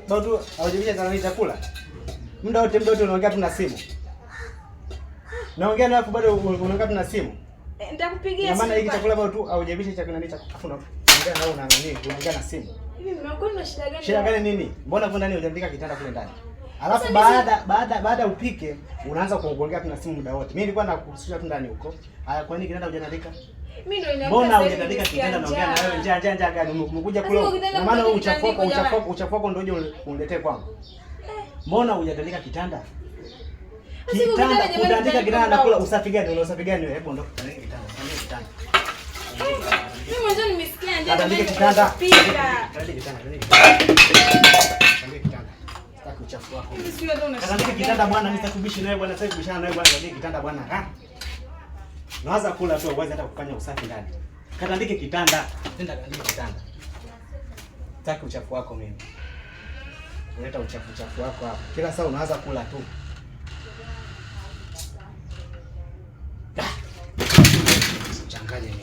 Bado haujavisha sana chakula. Muda wote unaongea tu na simu. Naongea na hapo bado unaongea tu na simu. Nitakupigia simu. Maana hiki chakula bado tu haujavisha chakula nini chakula. Unaongea na unaongea na simu. Hivi mmekuwa na shida gani? Shida gani nini? Mbona kwa ndani hujandika kitanda kule ndani? Alafu baada upike unaanza kuongea tu na simu muda wote. Mimi nilikuwa nakuhusisha tu ndani huko. Haya, kwa nini kitanda hujandika? Mimi ndio inaanza. Mbona hujandika kitanda naongea na wewe njaa gani? Umekuja kula. Na maana uchafu wako ndio uje uniletee kwangu. Mbona hujandika kitanda? Kitanda hujandika kitanda na kula usafi gani? Una usafi gani wewe? Hebu ondoka kitanda. Kitanda. Mimi mwanzo nimesikia njaa. Tandika kitanda. Tandika kitanda. Sitaki uchafu wako. Tandika kitanda bwana, mimi sitakubishi nawe bwana, sitaki kubishana nawe bwana, tandika kitanda bwana. Ha? Naanza kula tu uweze hata kufanya usafi ndani. Katandike kitanda. Nenda katandike kitanda. Sitaki uchafu wako mimi. Unaleta uchafu wako hapa. Kila saa unaanza kula tu. Changanya mimi.